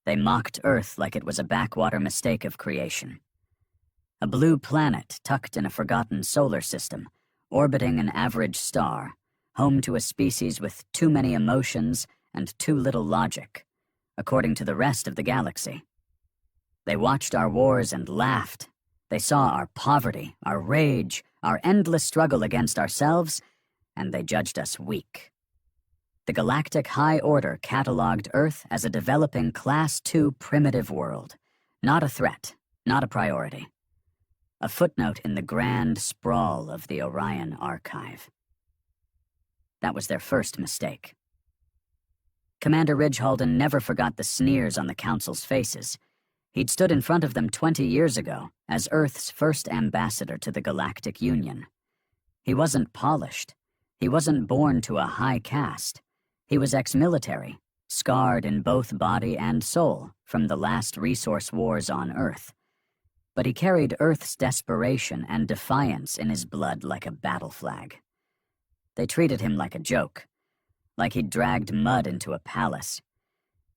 They mocked Earth like it was a backwater mistake of creation. A blue planet tucked in a forgotten solar system, orbiting an average star, home to a species with too many emotions and too little logic, according to the rest of the galaxy. They watched our wars and laughed. They saw our poverty, our rage, our endless struggle against ourselves, and they judged us weak. The Galactic High Order cataloged Earth as a developing Class II primitive world, not a threat, not a priority. A footnote in the grand sprawl of the Orion Archive. That was their first mistake. Commander Ridgehalden never forgot the sneers on the Council's faces. He'd stood in front of them 20 years ago as Earth's first ambassador to the Galactic Union. He wasn't polished. He wasn't born to a high caste. He was ex-military, scarred in both body and soul from the last resource wars on Earth. But he carried Earth's desperation and defiance in his blood like a battle flag. They treated him like a joke, like he'd dragged mud into a palace.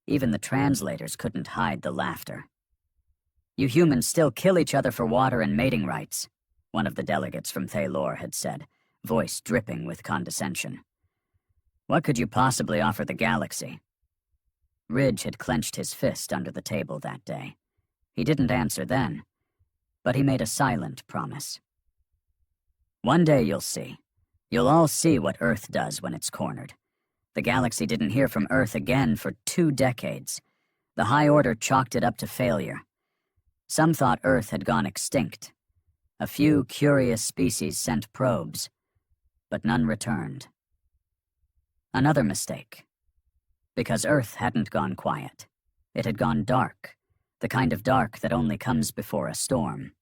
Even the translators couldn't hide the laughter. "You humans still kill each other for water and mating rights," one of the delegates from Thalor had said, voice dripping with condescension. "What could you possibly offer the galaxy?" Ridge had clenched his fist under the table that day. He didn't answer then, but he made a silent promise. "One day you'll see. You'll all see what Earth does when it's cornered. The galaxy didn't hear from Earth again for 2 decades. The High Order chalked it up to failure. Some thought Earth had gone extinct. A few curious species sent probes, but none returned. Another mistake. Because Earth hadn't gone quiet. It had gone dark, the kind of dark that only comes before a storm.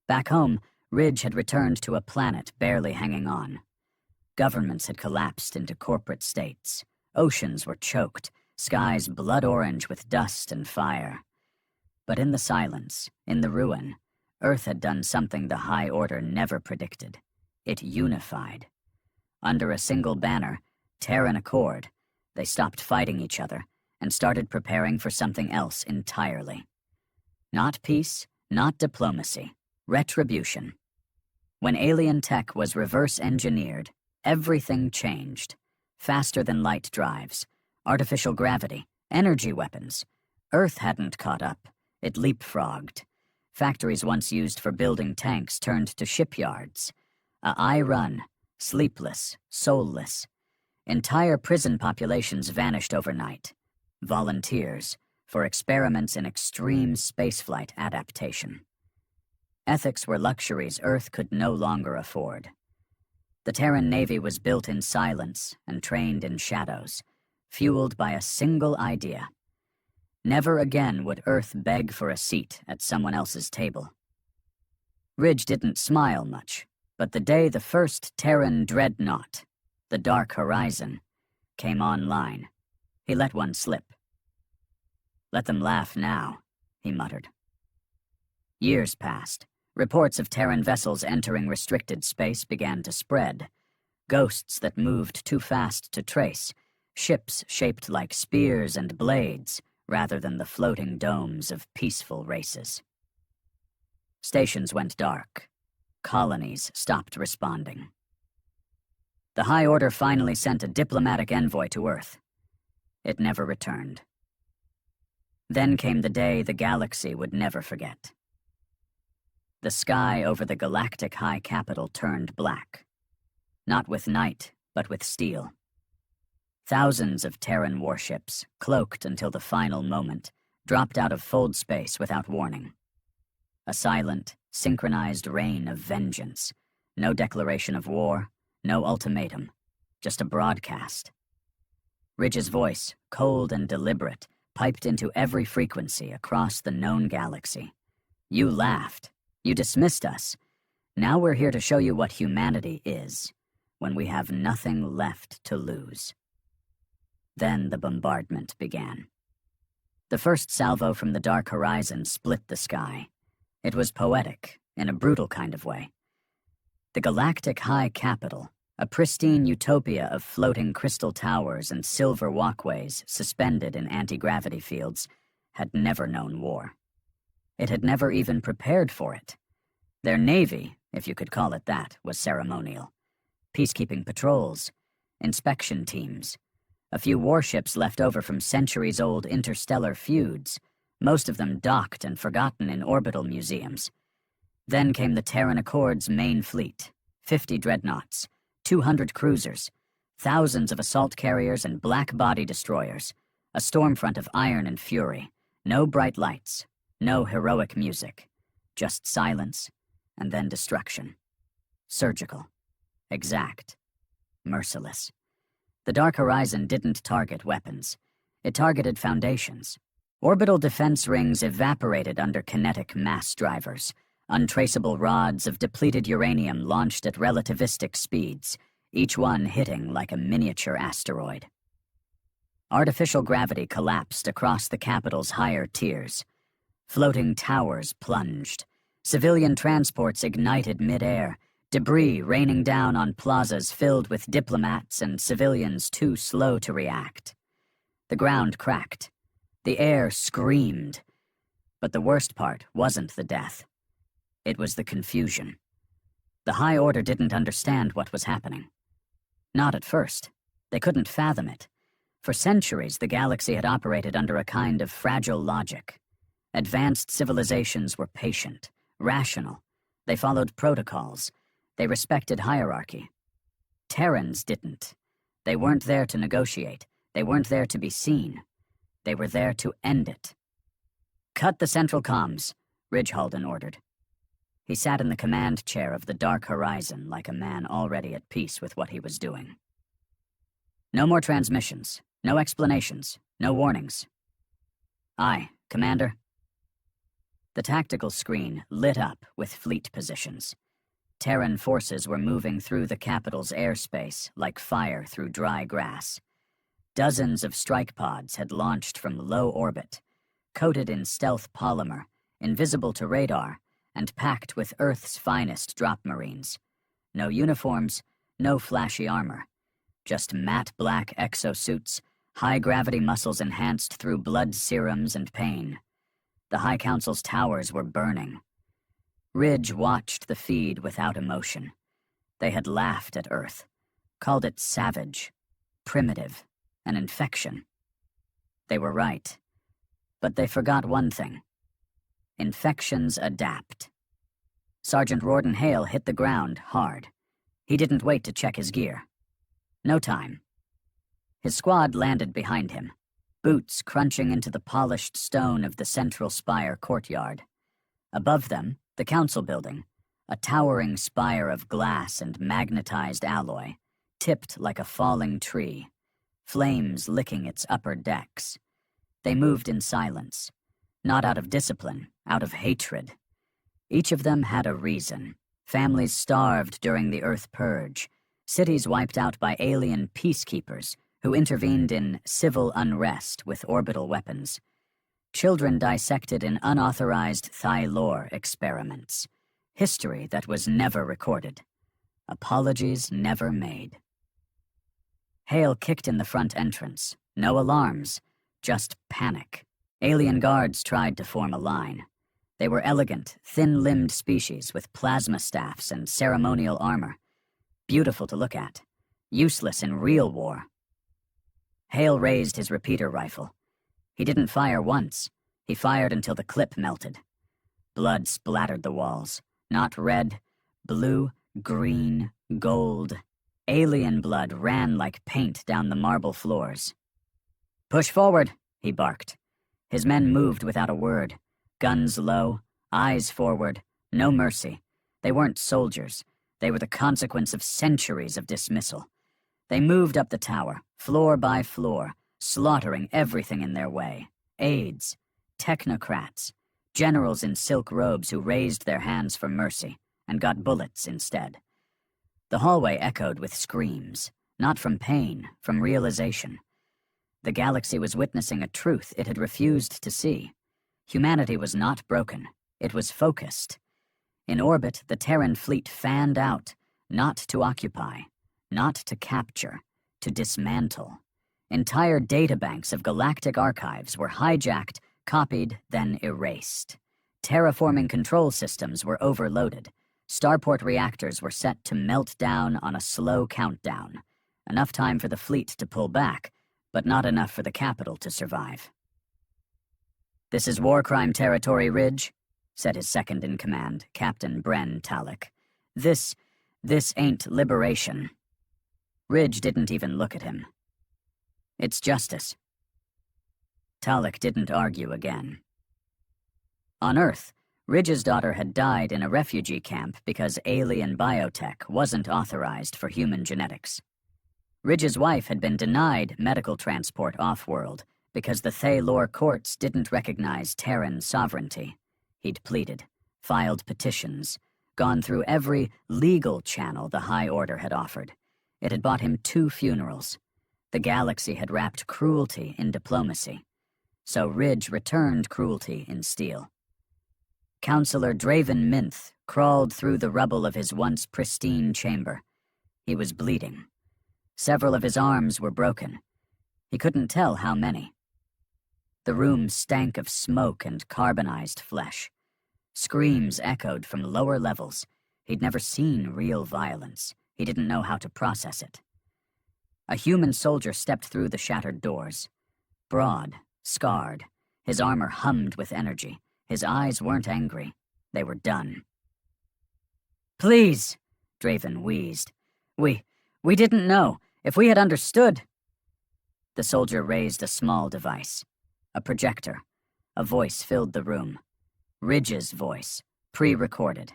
Back home, Ridge had returned to a planet barely hanging on. Governments had collapsed into corporate states. Oceans were choked, skies blood orange with dust and fire. But in the silence, in the ruin, Earth had done something the High Order never predicted. It unified. Under a single banner, Terran Accord, they stopped fighting each other and started preparing for something else entirely. Not peace, not diplomacy, retribution. When alien tech was reverse-engineered, everything changed. Faster than light drives, artificial gravity, energy weapons. Earth hadn't caught up. It leapfrogged. Factories once used for building tanks turned to shipyards. I run, sleepless, soulless. Entire prison populations vanished overnight. Volunteers for experiments in extreme spaceflight adaptation. Ethics were luxuries Earth could no longer afford. The Terran Navy was built in silence and trained in shadows, fueled by a single idea. Never again would Earth beg for a seat at someone else's table. Ridge didn't smile much, but the day the first Terran dreadnought, the Dark Horizon, came online, he let one slip. "Let them laugh now," he muttered. Years passed. Reports of Terran vessels entering restricted space began to spread. Ghosts that moved too fast to trace, ships shaped like spears and blades, rather than the floating domes of peaceful races. Stations went dark. Colonies stopped responding. The High Order finally sent a diplomatic envoy to Earth. It never returned. Then came the day the galaxy would never forget. The sky over the Galactic High Capital turned black. Not with night, but with steel. Thousands of Terran warships, cloaked until the final moment, dropped out of fold space without warning. A silent, synchronized rain of vengeance. No declaration of war, no ultimatum, just a broadcast. Ridge's voice, cold and deliberate, piped into every frequency across the known galaxy. "You laughed. You dismissed us. Now we're here to show you what humanity is, when we have nothing left to lose." Then the bombardment began. The first salvo from the Dark Horizon split the sky. It was poetic, in a brutal kind of way. The Galactic High Capital, A pristine utopia of floating crystal towers and silver walkways suspended in anti-gravity fields had never known war. It had never even prepared for it. Their navy, if you could call it that, was ceremonial. Peacekeeping patrols, inspection teams, a few warships left over from centuries-old interstellar feuds, most of them docked and forgotten in orbital museums. Then came the Terran Accord's main fleet, 50 dreadnoughts, 200 cruisers, thousands of assault carriers and black-body destroyers, a stormfront of iron and fury, no bright lights, no heroic music, just silence and then destruction. Surgical, exact, merciless. The Dark Horizon didn't target weapons. It targeted foundations. Orbital defense rings evaporated under kinetic mass drivers, untraceable rods of depleted uranium launched at relativistic speeds, each one hitting like a miniature asteroid. Artificial gravity collapsed across the capital's higher tiers. Floating towers plunged. Civilian transports ignited mid-air, debris raining down on plazas filled with diplomats and civilians too slow to react. The ground cracked. The air screamed. But the worst part wasn't the death. It was the confusion. The High Order didn't understand what was happening. Not at first. They couldn't fathom it. For centuries, the galaxy had operated under a kind of fragile logic. Advanced civilizations were patient, rational. They followed protocols. They respected hierarchy. Terrans didn't. They weren't there to negotiate. They weren't there to be seen. They were there to end it. "Cut the central comms," Ridgehalden ordered. He sat in the command chair of the Dark Horizon like a man already at peace with what he was doing. No more transmissions, no explanations, no warnings. "Aye, Commander." The tactical screen lit up with fleet positions. Terran forces were moving through the capital's airspace like fire through dry grass. Dozens of strike pods had launched from low orbit, coated in stealth polymer, invisible to radar, and packed with Earth's finest drop marines. No uniforms, no flashy armor. Just matte black exosuits, high-gravity muscles enhanced through blood serums and pain. The High Council's towers were burning. Ridge watched the feed without emotion. They had laughed at Earth, called it savage, primitive, an infection. They were right. But they forgot one thing. Infections adapt. Sergeant Rorden Hale hit the ground hard. He didn't wait to check his gear. No time. His squad landed behind him, boots crunching into the polished stone of the central spire courtyard. Above them, the council building, a towering spire of glass and magnetized alloy, tipped like a falling tree, flames licking its upper decks. They moved in silence, not out of discipline, out of hatred. Each of them had a reason. Families starved during the Earth Purge, cities wiped out by alien peacekeepers who intervened in civil unrest with orbital weapons. Children dissected in unauthorized Thylor experiments. History that was never recorded. Apologies never made. Hale kicked in the front entrance. No alarms, just panic. Alien guards tried to form a line. They were elegant, thin-limbed species with plasma staffs and ceremonial armor. Beautiful to look at. Useless in real war. Hale raised his repeater rifle. He didn't fire once. He fired until the clip melted. Blood splattered the walls. Not red, blue, green, gold. Alien blood ran like paint down the marble floors. "Push forward," he barked. His men moved without a word. Guns low, eyes forward, no mercy. They weren't soldiers. They were the consequence of centuries of dismissal. They moved up the tower, floor by floor, slaughtering everything in their way. Aides, technocrats, generals in silk robes who raised their hands for mercy and got bullets instead. The hallway echoed with screams, not from pain, from realization. The galaxy was witnessing a truth it had refused to see. Humanity was not broken. It was focused. In orbit, the Terran fleet fanned out, not to occupy, Not to capture, to dismantle. Entire databanks of galactic archives were hijacked, copied, then erased. Terraforming control systems were overloaded. Starport reactors were set to melt down on a slow countdown. Enough time for the fleet to pull back, but not enough for the capital to survive. "This is war crime territory, Ridge," said his second-in-command, Captain Bren Talek. This ain't liberation." Ridge didn't even look at him. "It's justice." Talek didn't argue again. On Earth, Ridge's daughter had died in a refugee camp because alien biotech wasn't authorized for human genetics. Ridge's wife had been denied medical transport off-world because the Thaylor courts didn't recognize Terran sovereignty. He'd pleaded, filed petitions, gone through every legal channel the High Order had offered. It had bought him 2 funerals. The galaxy had wrapped cruelty in diplomacy. So Ridge returned cruelty in steel. Counselor Draven Minth crawled through the rubble of his once pristine chamber. He was bleeding. Several of his arms were broken. He couldn't tell how many. The room stank of smoke and carbonized flesh. Screams echoed from lower levels. He'd never seen real violence. He didn't know how to process it. A human soldier stepped through the shattered doors. Broad, scarred, his armor hummed with energy. His eyes weren't angry. They were done. "Please," Draven wheezed. We didn't know. If we had understood." The soldier raised a small device. A projector. A voice filled the room. Ridge's voice, pre-recorded.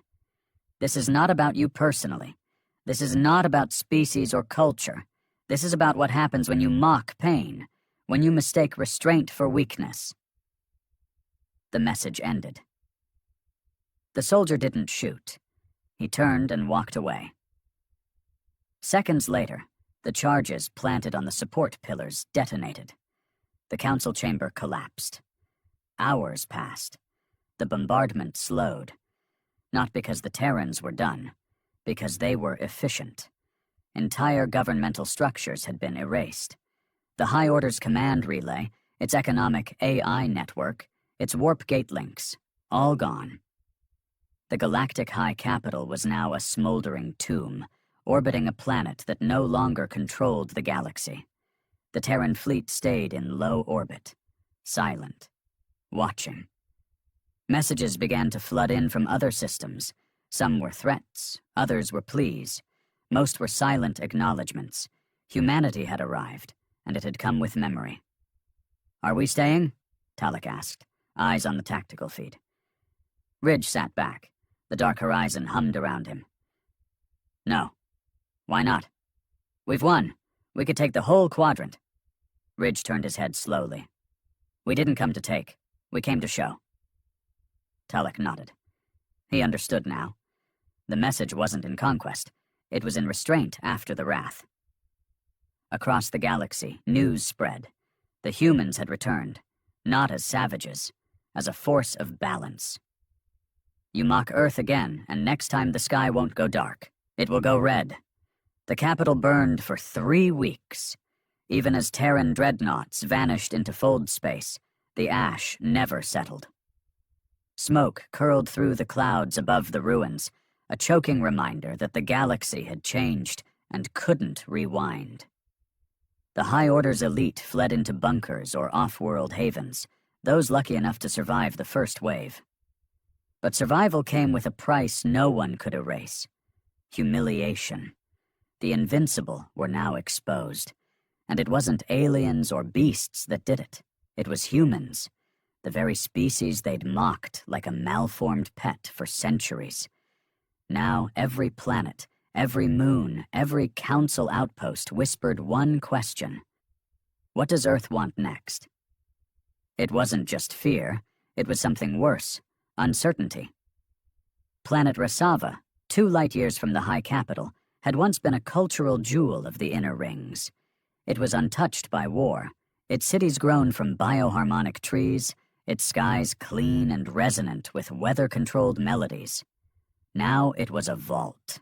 "This is not about you personally. This is not about species or culture. This is about what happens when you mock pain, when you mistake restraint for weakness." The message ended. The soldier didn't shoot. He turned and walked away. Seconds later, the charges planted on the support pillars detonated. The council chamber collapsed. Hours passed. The bombardment slowed. Not because the Terrans were done, because they were efficient. Entire governmental structures had been erased. The High Order's command relay, its economic AI network, its warp gate links, all gone. The Galactic High Capital was now a smoldering tomb, orbiting a planet that no longer controlled the galaxy. The Terran fleet stayed in low orbit, silent, watching. Messages began to flood in from other systems. Some were threats, others were pleas. Most were silent acknowledgments. Humanity had arrived, and it had come with memory. "Are we staying?" Talek asked, eyes on the tactical feed. Ridge sat back. The dark horizon hummed around him. "No. Why not? We've won. We could take the whole quadrant." Ridge turned his head slowly. "We didn't come to take. We came to show." Talek nodded. He understood now. The message wasn't in conquest. It was in restraint after the wrath. Across the galaxy, news spread. The humans had returned, not as savages, as a force of balance. "You mock Earth again, and next time the sky won't go dark. It will go red." The capital burned for 3 weeks. Even as Terran dreadnoughts vanished into fold space, the ash never settled. Smoke curled through the clouds above the ruins, a choking reminder that the galaxy had changed and couldn't rewind. The High Order's elite fled into bunkers or off-world havens, those lucky enough to survive the first wave. But survival came with a price no one could erase: humiliation. The invincible were now exposed, and it wasn't aliens or beasts that did it. It was humans, the very species they'd mocked like a malformed pet for centuries. Now every planet, every moon, every council outpost whispered one question: what does Earth want next? It wasn't just fear, it was something worse: uncertainty. Planet Rasava, 2 light-years from the High Capital, had once been a cultural jewel of the Inner Rings. It was untouched by war, its cities grown from bioharmonic trees, its skies clean and resonant with weather-controlled melodies. Now it was a vault.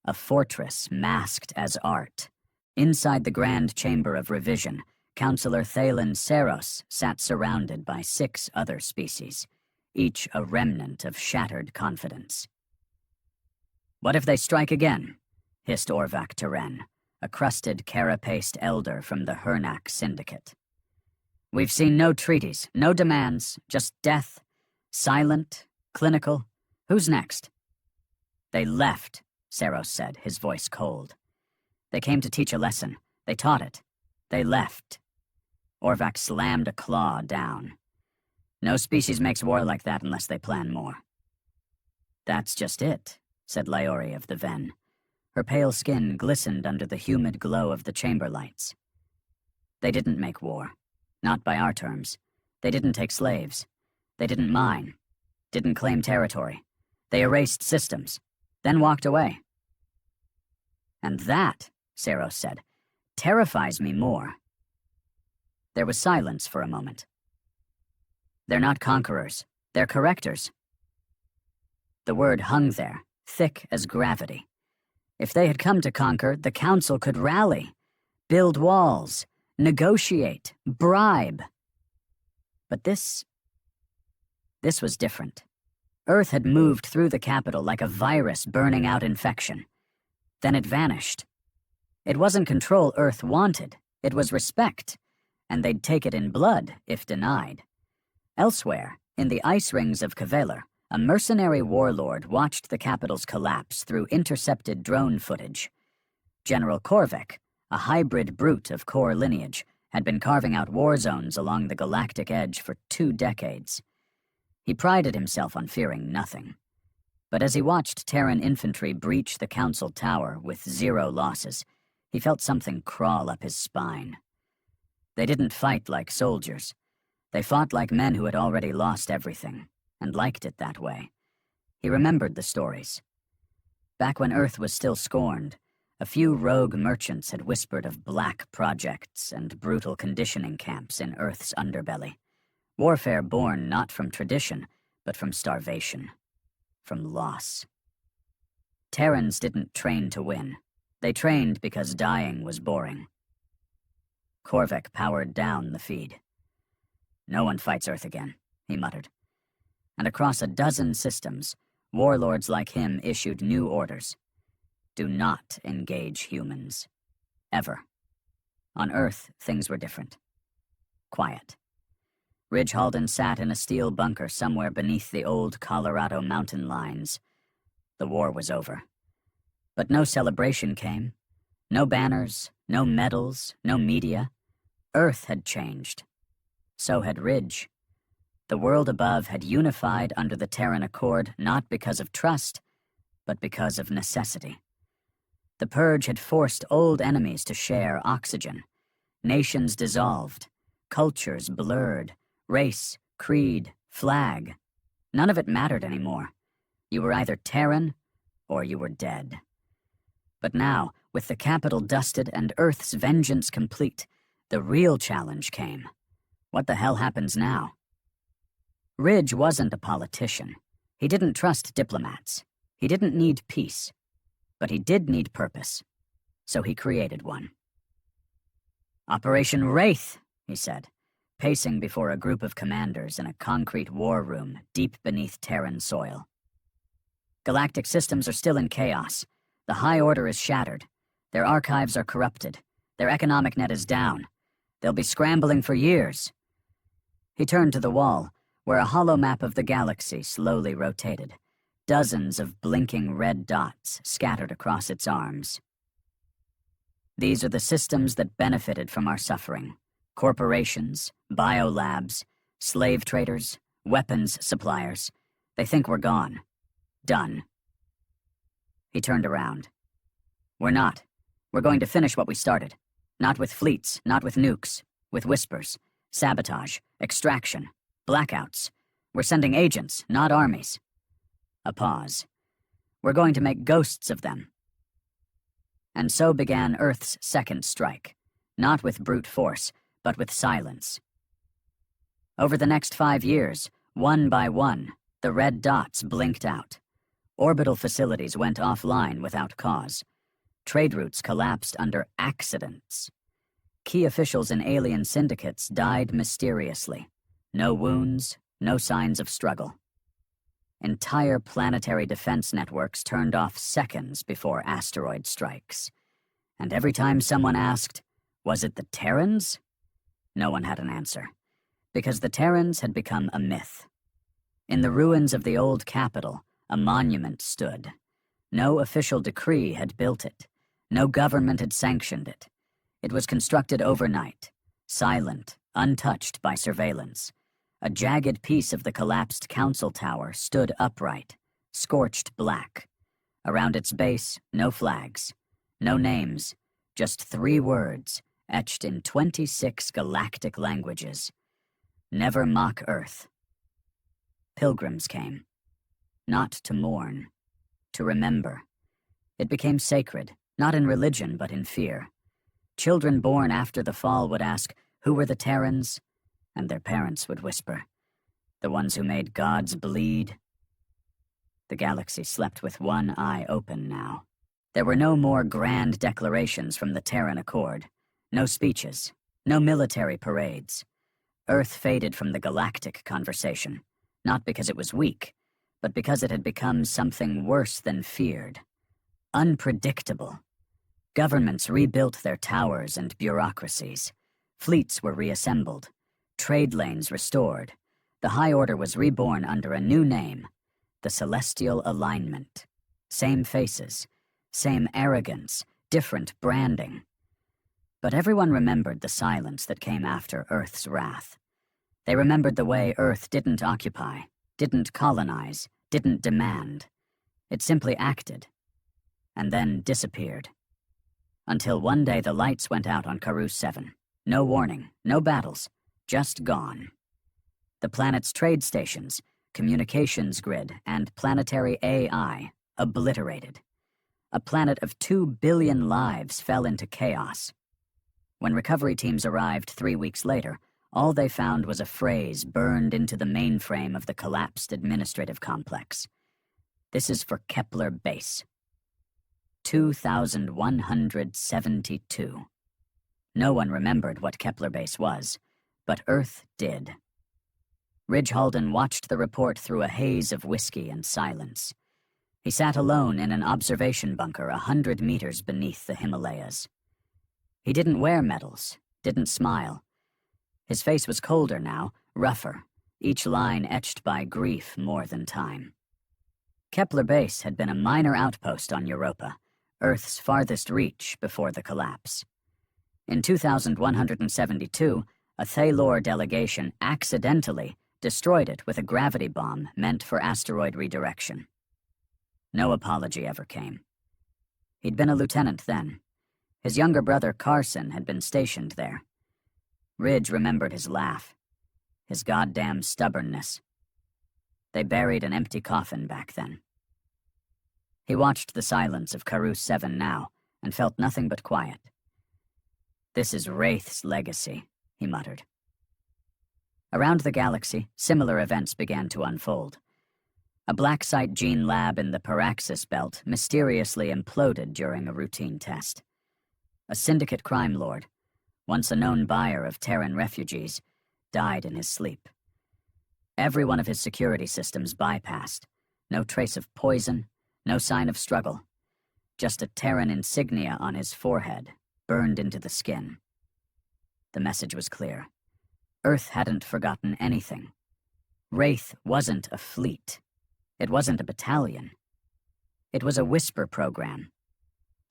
a fortress masked as art. Inside the grand chamber of revision, Counselor Thalen Seros sat surrounded by 6 other species, each a remnant of shattered confidence. "What if they strike again?" hissed Orvak Teren, a crusted carapaced elder from the Hernak Syndicate. "We've seen no treaties, no demands, just death, silent, clinical. Who's next?" "They left," Seros said, his voice cold. "They came to teach a lesson. They taught it. They left." Orvak slammed a claw down. "No species makes war like that unless they plan more." "That's just it," said Laori of the Ven. Her pale skin glistened under the humid glow of the chamber lights. "They didn't make war. Not by our terms. They didn't take slaves. They didn't mine. Didn't claim territory. They erased systems. Then walked away." "And that," Seros said, "terrifies me more." There was silence for a moment. "They're not conquerors. They're correctors." The word hung there, thick as gravity. If they had come to conquer, the Council could rally, build walls, negotiate, bribe. But this was different. Earth had moved through the capital like a virus burning out infection. Then it vanished. It wasn't control Earth wanted, it was respect, and they'd take it in blood if denied. Elsewhere, in the ice rings of Kveler, a mercenary warlord watched the capital's collapse through intercepted drone footage. General Korvek, a hybrid brute of core lineage, had been carving out war zones along the galactic edge for 2 decades. He prided himself on fearing nothing. But as he watched Terran infantry breach the Council Tower with 0 losses, he felt something crawl up his spine. They didn't fight like soldiers. They fought like men who had already lost everything, and liked it that way. He remembered the stories. Back when Earth was still scorned, a few rogue merchants had whispered of black projects and brutal conditioning camps in Earth's underbelly. Warfare born not from tradition, but from starvation. From loss. Terrans didn't train to win. They trained because dying was boring. Korvek powered down the feed. "No one fights Earth again," he muttered. And across a dozen systems, warlords like him issued new orders. Do not engage humans. Ever. On Earth, things were different. Quiet. Ridge Halden sat in a steel bunker somewhere beneath the old Colorado mountain lines. The war was over. But no celebration came. No banners, no medals, no media. Earth had changed. So had Ridge. The world above had unified under the Terran Accord not because of trust, but because of necessity. The Purge had forced old enemies to share oxygen. Nations dissolved. Cultures blurred. Race, creed, flag. None of it mattered anymore. You were either Terran, or you were dead. But now, with the capital dusted and Earth's vengeance complete, the real challenge came. What the hell happens now? Ridge wasn't a politician. He didn't trust diplomats. He didn't need peace. But he did need purpose. So he created one. "Operation Wraith," he said, pacing before a group of commanders in a concrete war room deep beneath Terran soil. "Galactic systems are still in chaos. The High Order is shattered. Their archives are corrupted. Their economic net is down. They'll be scrambling for years." He turned to the wall, where a hollow map of the galaxy slowly rotated, dozens of blinking red dots scattered across its arms. "These are the systems that benefited from our suffering. Corporations, biolabs, slave traders, weapons suppliers. They think we're gone. Done." He turned around. "We're not. We're going to finish what we started. Not with fleets, not with nukes. With whispers, sabotage, extraction, blackouts. We're sending agents, not armies." A pause. "We're going to make ghosts of them." And so began Earth's second strike. Not with brute force, but with silence. Over the next 5 years, one by one, the red dots blinked out. Orbital facilities went offline without cause. Trade routes collapsed under accidents. Key officials in alien syndicates died mysteriously. No wounds, no signs of struggle. Entire planetary defense networks turned off seconds before asteroid strikes. And every time someone asked, was it the Terrans? No one had an answer, because the Terrans had become a myth. In the ruins of the old capital, a monument stood. No official decree had built it. No government had sanctioned it. It was constructed overnight, silent, untouched by surveillance. A jagged piece of the collapsed council tower stood upright, scorched black. Around its base, no flags, no names, just 3 words, etched in 26 galactic languages. Never mock Earth. Pilgrims came. Not to mourn, to remember. It became sacred, not in religion, but in fear. Children born after the fall would ask, who were the Terrans? And their parents would whisper, the ones who made gods bleed. The galaxy slept with one eye open now. There were no more grand declarations from the Terran Accord. No speeches, no military parades. Earth faded from the galactic conversation, not because it was weak, but because it had become something worse than feared. Unpredictable. Governments rebuilt their towers and bureaucracies. Fleets were reassembled. Trade lanes restored. The High Order was reborn under a new name, the Celestial Alignment. Same faces, same arrogance, different branding. But everyone remembered the silence that came after Earth's wrath. They remembered the way Earth didn't occupy, didn't colonize, didn't demand. It simply acted, and then disappeared. Until one day the lights went out on Karus 7. No warning, no battles, just gone. The planet's trade stations, communications grid, and planetary AI obliterated. A planet of 2 billion lives fell into chaos. When recovery teams arrived 3 weeks later, all they found was a phrase burned into the mainframe of the collapsed administrative complex. This is for Kepler Base. 2172. No one remembered what Kepler Base was, but Earth did. Ridge Halden watched the report through a haze of whiskey and silence. He sat alone in an observation bunker 100 meters beneath the Himalayas. He didn't wear medals, didn't smile. His face was colder now, rougher, each line etched by grief more than time. Kepler Base had been a minor outpost on Europa, Earth's farthest reach before the collapse. In 2172, a Thaylor delegation accidentally destroyed it with a gravity bomb meant for asteroid redirection. No apology ever came. He'd been a lieutenant then. His younger brother Carson had been stationed there. Ridge remembered his laugh, his goddamn stubbornness. They buried an empty coffin back then. He watched the silence of Karus 7 now and felt nothing but quiet. This is Wraith's legacy, he muttered. Around the galaxy, similar events began to unfold. A black site gene lab in the Paraxis belt mysteriously imploded during a routine test. A syndicate crime lord, once a known buyer of Terran refugees, died in his sleep. Every one of his security systems bypassed. No trace of poison, no sign of struggle. Just a Terran insignia on his forehead, burned into the skin. The message was clear. Earth hadn't forgotten anything. Wraith wasn't a fleet. It wasn't a battalion. It was a whisper program.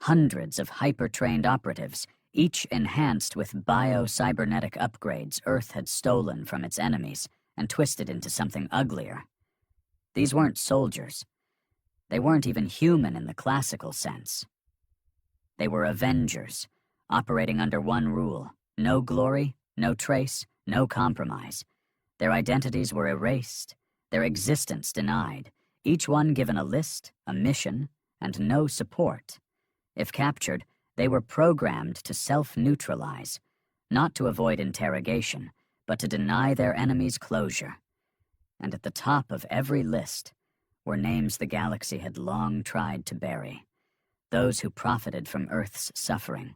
Hundreds of hyper-trained operatives, each enhanced with bio-cybernetic upgrades Earth had stolen from its enemies and twisted into something uglier. These weren't soldiers. They weren't even human in the classical sense. They were Avengers, operating under one rule: no glory, no trace, no compromise. Their identities were erased, their existence denied, each one given a list, a mission, and no support. If captured, they were programmed to self-neutralize, not to avoid interrogation, but to deny their enemies closure. And at the top of every list were names the galaxy had long tried to bury. Those who profited from Earth's suffering.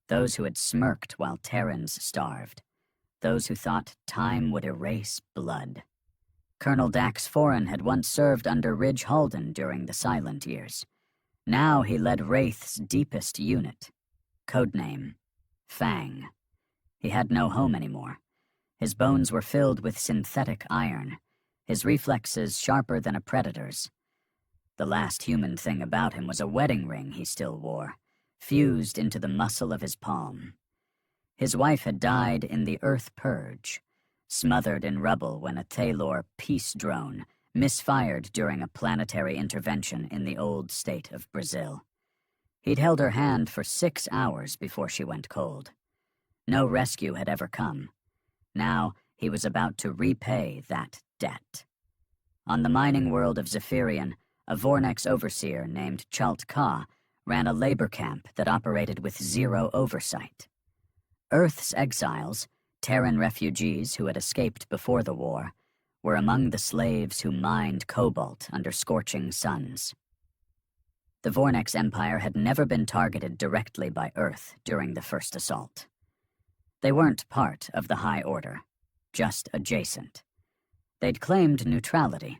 Those who had smirked while Terrans starved. Those who thought time would erase blood. Colonel Dax Foran had once served under Ridge Halden during the Silent Years. Now he led Wraith's deepest unit. Codename Fang. He had no home anymore. His bones were filled with synthetic iron, his reflexes sharper than a predator's. The last human thing about him was a wedding ring he still wore, fused into the muscle of his palm. His wife had died in the Earth Purge, smothered in rubble when a Thalor peace drone misfired during a planetary intervention in the old state of Brazil. He'd held her hand for 6 hours before she went cold. No rescue had ever come. Now he was about to repay that debt. On the mining world of Zephyrian, a Vornex overseer named Chalt Ka ran a labor camp that operated with zero oversight. Earth's exiles, Terran refugees who had escaped before the war, were among the slaves who mined cobalt under scorching suns. The Vornex Empire had never been targeted directly by Earth during the first assault. They weren't part of the High Order, just adjacent. They'd claimed neutrality,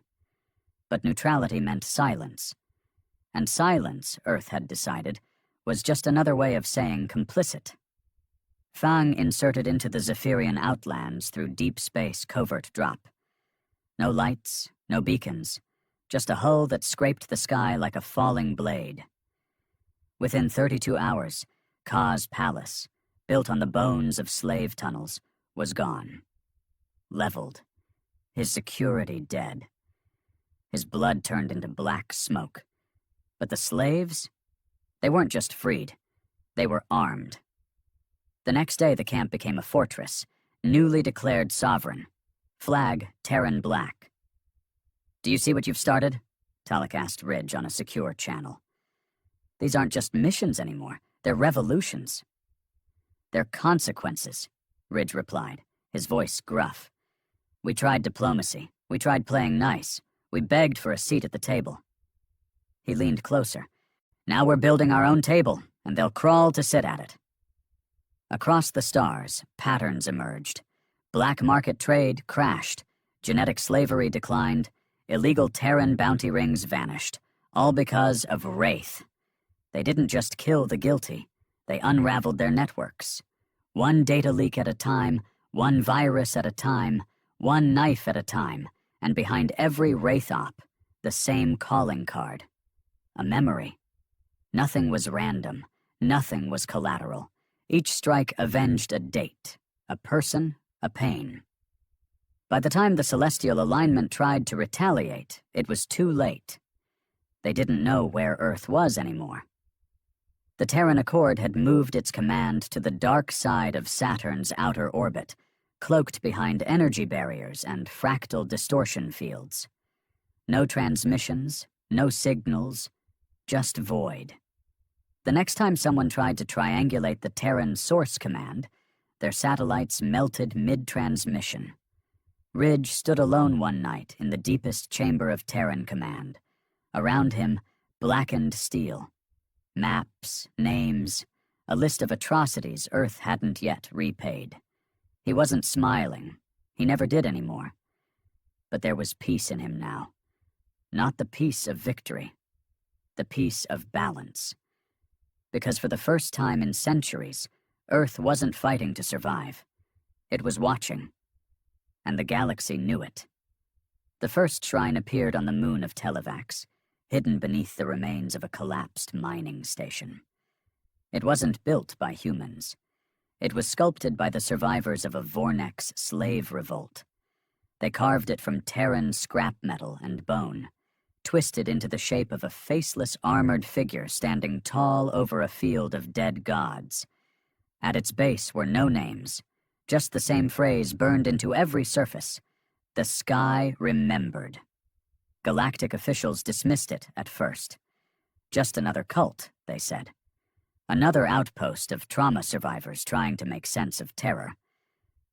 but neutrality meant silence. And silence, Earth had decided, was just another way of saying complicit. Fang inserted into the Zephyrian outlands through deep space covert drop. No lights, no beacons, just a hull that scraped the sky like a falling blade. Within 32 hours, Ka's palace, built on the bones of slave tunnels, was gone. Leveled. His security dead. His blood turned into black smoke. But the slaves? They weren't just freed. They were armed. The next day the camp became a fortress, newly declared sovereign. Flag Terran black. "Do you see what you've started?" Talek asked Ridge on a secure channel. "These aren't just missions anymore. They're revolutions." "They're consequences," Ridge replied, his voice gruff. "We tried diplomacy. We tried playing nice. We begged for a seat at the table." He leaned closer. "Now we're building our own table, and they'll crawl to sit at it." Across the stars, patterns emerged. Black market trade crashed. Genetic slavery declined. Illegal Terran bounty rings vanished. All because of Wraith. They didn't just kill the guilty. They unraveled their networks. One data leak at a time, one virus at a time, one knife at a time, and behind every Wraith op, the same calling card. A memory. Nothing was random. Nothing was collateral. Each strike avenged a date, a person, a pain. By the time the Celestial Alignment tried to retaliate, it was too late. They didn't know where Earth was anymore. The Terran Accord had moved its command to the dark side of Saturn's outer orbit, cloaked behind energy barriers and fractal distortion fields. No transmissions, no signals, just void. The next time someone tried to triangulate the Terran source command, their satellites melted mid-transmission. Ridge stood alone one night in the deepest chamber of Terran command. Around him, blackened steel. Maps, names, a list of atrocities Earth hadn't yet repaid. He wasn't smiling. He never did anymore. But there was peace in him now. Not the peace of victory. The peace of balance. Because for the first time in centuries, Earth wasn't fighting to survive. It was watching. And the galaxy knew it. The first shrine appeared on the moon of Televax, hidden beneath the remains of a collapsed mining station. It wasn't built by humans. It was sculpted by the survivors of a Vornex slave revolt. They carved it from Terran scrap metal and bone, twisted into the shape of a faceless armored figure standing tall over a field of dead gods. At its base were no names, just the same phrase burned into every surface: "The sky remembered." Galactic officials dismissed it at first. Just another cult, they said. Another outpost of trauma survivors trying to make sense of terror.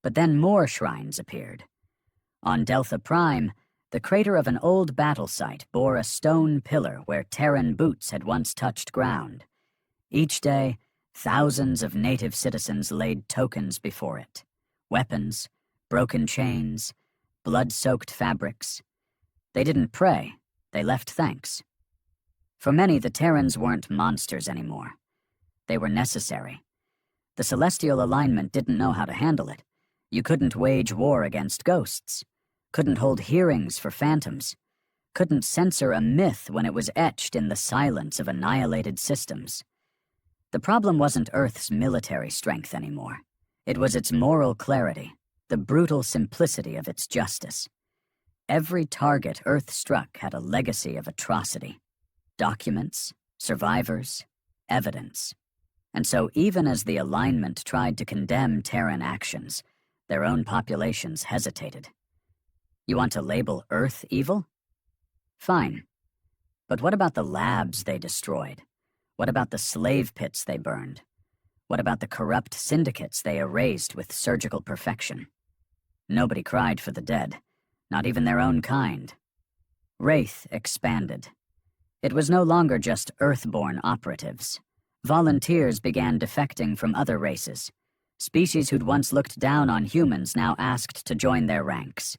But then more shrines appeared. On Delta Prime, The crater of an old battle site bore a stone pillar where Terran boots had once touched ground. Each day, thousands of native citizens laid tokens before it. Weapons, broken chains, blood-soaked fabrics. They didn't pray, they left thanks. For many, the Terrans weren't monsters anymore. They were necessary. The celestial alignment didn't know how to handle it. You couldn't wage war against ghosts, couldn't hold hearings for phantoms, couldn't censor a myth when it was etched in the silence of annihilated systems. The problem wasn't Earth's military strength anymore. It was its moral clarity, the brutal simplicity of its justice. Every target Earth struck had a legacy of atrocity. Documents, survivors, evidence. And so even as the alignment tried to condemn Terran actions, their own populations hesitated. You want to label Earth evil? Fine. But what about the labs they destroyed? What about the slave pits they burned? What about the corrupt syndicates they erased with surgical perfection? Nobody cried for the dead, not even their own kind. Wraith expanded. It was no longer just Earthborn operatives. Volunteers began defecting from other races. Species who'd once looked down on humans now asked to join their ranks.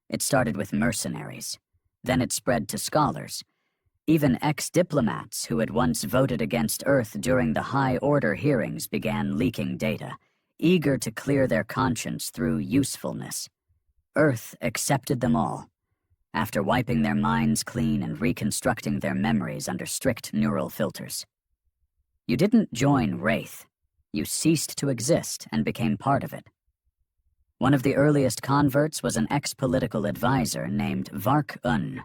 It started with mercenaries. Then it spread to scholars. Even ex-diplomats who had once voted against Earth during the High Order hearings began leaking data, eager to clear their conscience through usefulness. Earth accepted them all, after wiping their minds clean and reconstructing their memories under strict neural filters. You didn't join Wraith. You ceased to exist and became part of it. One of the earliest converts was an ex-political advisor named Vark-Un.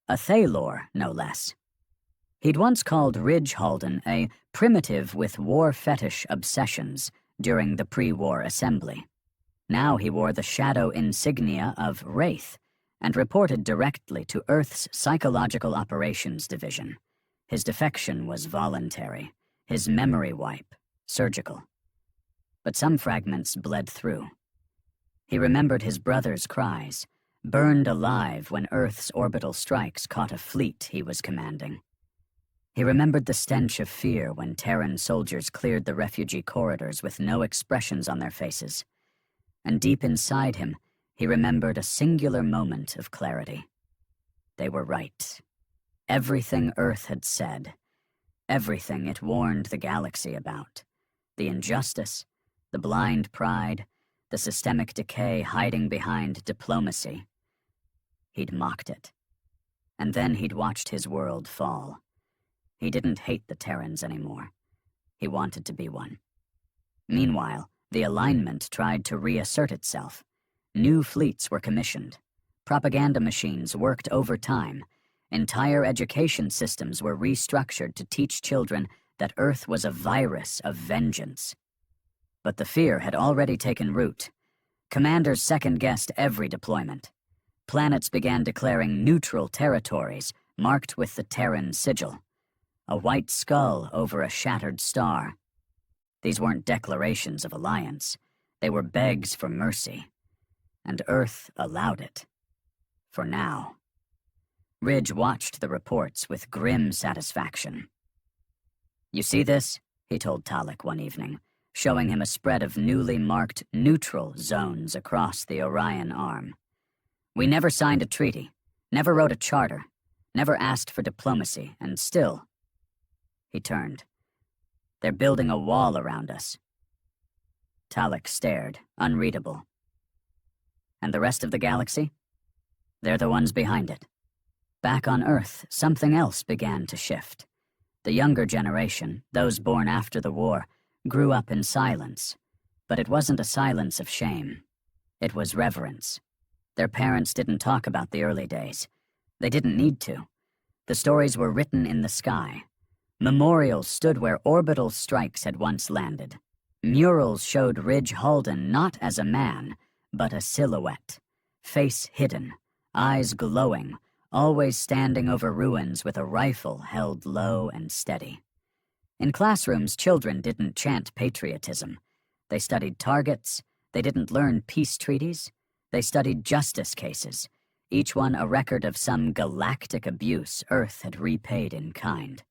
A Thalor, no less. He'd once called Ridge Halden a primitive with war fetish obsessions during the pre-war assembly. Now he wore the shadow insignia of Wraith and reported directly to Earth's Psychological Operations Division. His defection was voluntary, his memory wipe surgical. But some fragments bled through. He remembered his brother's cries, burned alive when Earth's orbital strikes caught a fleet he was commanding. He remembered the stench of fear when Terran soldiers cleared the refugee corridors with no expressions on their faces. And deep inside him, he remembered a singular moment of clarity. They were right. Everything Earth had said, everything it warned the galaxy about, the injustice, the blind pride, the systemic decay hiding behind diplomacy. He'd mocked it. And then he'd watched his world fall. He didn't hate the Terrans anymore. He wanted to be one. Meanwhile, the alignment tried to reassert itself. New fleets were commissioned. Propaganda machines worked overtime. Entire education systems were restructured to teach children that Earth was a virus of vengeance. But the fear had already taken root. Commanders second-guessed every deployment. Planets began declaring neutral territories marked with the Terran sigil. A white skull over a shattered star. These weren't declarations of alliance. They were begs for mercy. And Earth allowed it. For now. Ridge watched the reports with grim satisfaction. "You see this?" he told Talek one evening, showing him a spread of newly marked neutral zones across the Orion arm. "We never signed a treaty, never wrote a charter, never asked for diplomacy, and still..." He turned. "They're building a wall around us." Talek stared, unreadable. "And the rest of the galaxy? They're the ones behind it." Back on Earth, something else began to shift. The younger generation, those born after the war, grew up in silence. But it wasn't a silence of shame. It was reverence. Their parents didn't talk about the early days. They didn't need to. The stories were written in the sky. Memorials stood where orbital strikes had once landed. Murals showed Ridge Halden not as a man, but a silhouette. Face hidden, eyes glowing, always standing over ruins with a rifle held low and steady. In classrooms, children didn't chant patriotism. They studied targets. They didn't learn peace treaties. They studied justice cases. each one a record of some galactic abuse Earth had repaid in kind.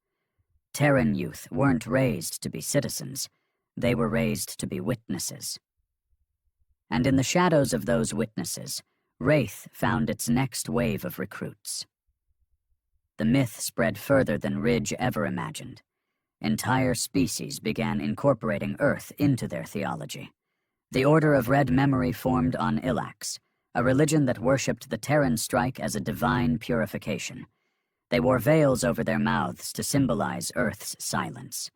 Terran youth weren't raised to be citizens, they were raised to be witnesses. And in the shadows of those witnesses, Wraith found its next wave of recruits. The myth spread further than Ridge ever imagined. Entire species began incorporating Earth into their theology. The Order of Red Memory formed on Ilax, a religion that worshipped the Terran strike as a divine purification. They wore veils over their mouths to symbolize Earth's silence.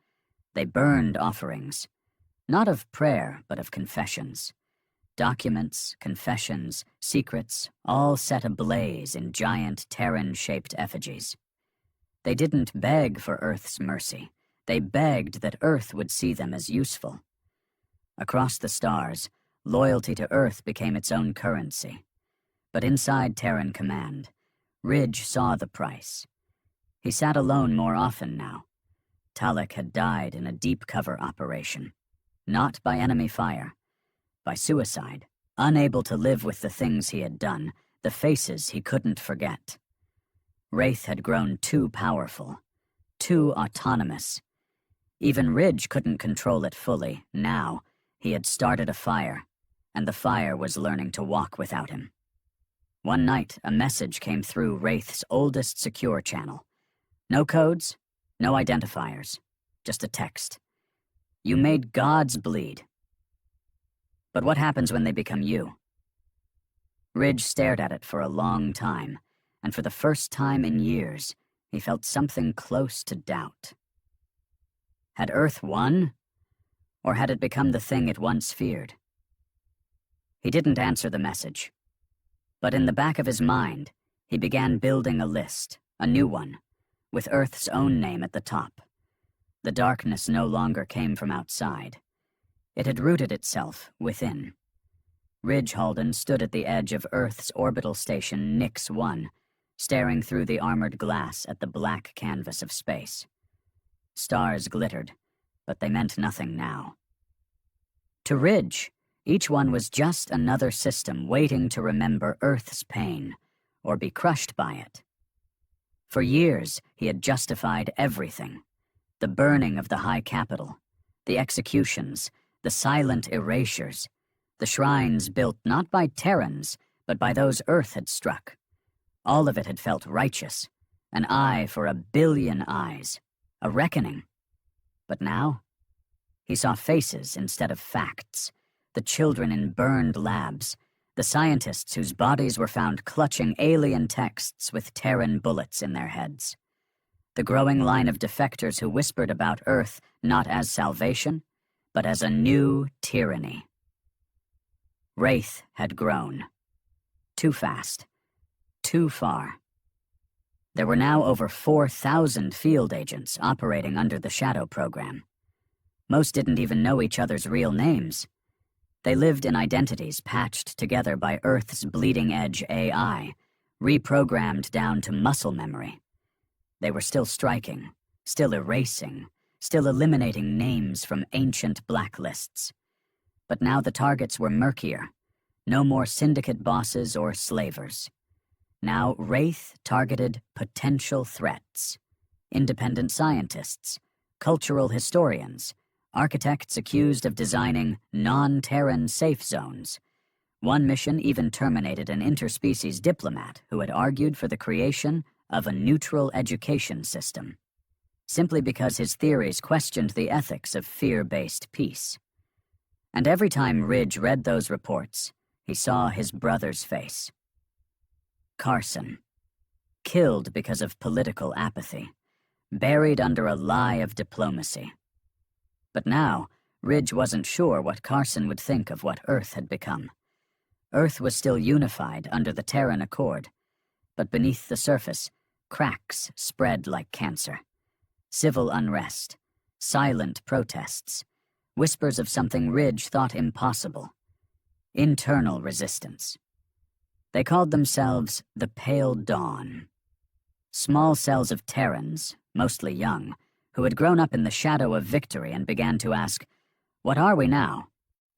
They burned offerings, not of prayer, but of confessions. Documents, confessions, secrets, all set ablaze in giant Terran-shaped effigies. They didn't beg for Earth's mercy. They begged that Earth would see them as useful. Across the stars, loyalty to Earth became its own currency. But inside Terran Command, Ridge saw the price. He sat alone more often now. Talek had died in a deep-cover operation. Not by enemy fire. By suicide, unable to live with the things he had done, the faces he couldn't forget. Wraith had grown too powerful, too autonomous. Even Ridge couldn't control it fully. Now, he had started a fire, and the fire was learning to walk without him. One night, a message came through Wraith's oldest secure channel. No codes, no identifiers, just a text. You made gods bleed. But what happens when they become you? Ridge stared at it for a long time, and for the first time in years, he felt something close to doubt. Had Earth won? Or had it become the thing it once feared? He didn't answer the message. But in the back of his mind, he began building a list, a new one, with Earth's own name at the top. The darkness no longer came from outside. It had rooted itself within. Ridge Halden stood at the edge of Earth's orbital station Nix-1, staring through the armored glass at the black canvas of space. Stars glittered, but they meant nothing now. To Ridge, each one was just another system waiting to remember Earth's pain, or be crushed by it. For years, he had justified everything. The burning of the High Capital, the executions, the silent erasures, the shrines built not by Terrans, but by those Earth had struck. All of it had felt righteous, an eye for a billion eyes, a reckoning. But now, he saw faces instead of facts, the children in burned labs, the scientists whose bodies were found clutching alien texts with Terran bullets in their heads. The growing line of defectors who whispered about Earth not as salvation, but as a new tyranny. Wraith had grown. Too fast. Too far. There were now over 4,000 field agents operating under the Shadow program. Most didn't even know each other's real names. They lived in identities patched together by Earth's bleeding-edge AI, reprogrammed down to muscle memory. They were still striking, still erasing, still eliminating names from ancient blacklists. But now the targets were murkier. No more syndicate bosses or slavers. Now Wraith targeted potential threats. Independent scientists, cultural historians, architects accused of designing non-Terran safe zones. One mission even terminated an interspecies diplomat who had argued for the creation of a neutral education system, simply because his theories questioned the ethics of fear-based peace. And every time Ridge read those reports, he saw his brother's face. Carson, killed because of political apathy, buried under a lie of diplomacy. But now, Ridge wasn't sure what Carson would think of what Earth had become. Earth was still unified under the Terran Accord, but beneath the surface, cracks spread like cancer. Civil unrest, silent protests, whispers of something Ridge thought impossible. Internal resistance. They called themselves the Pale Dawn. Small cells of Terrans, mostly young, who had grown up in the shadow of victory and began to ask, "What are we now?"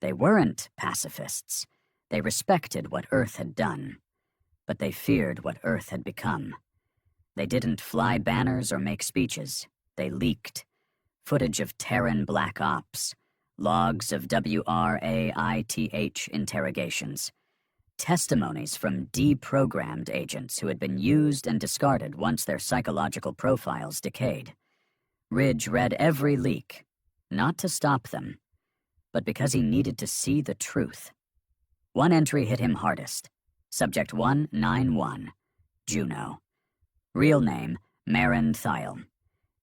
They weren't pacifists. They respected what Earth had done. but they feared what Earth had become. They didn't fly banners or make speeches. They leaked. Footage of Terran Black Ops, logs of WRAITH interrogations, testimonies from deprogrammed agents who had been used and discarded once their psychological profiles decayed. Ridge read every leak, not to stop them, but because he needed to see the truth. One entry hit him hardest. Subject 191, Juno. Real name, Marin Thiel.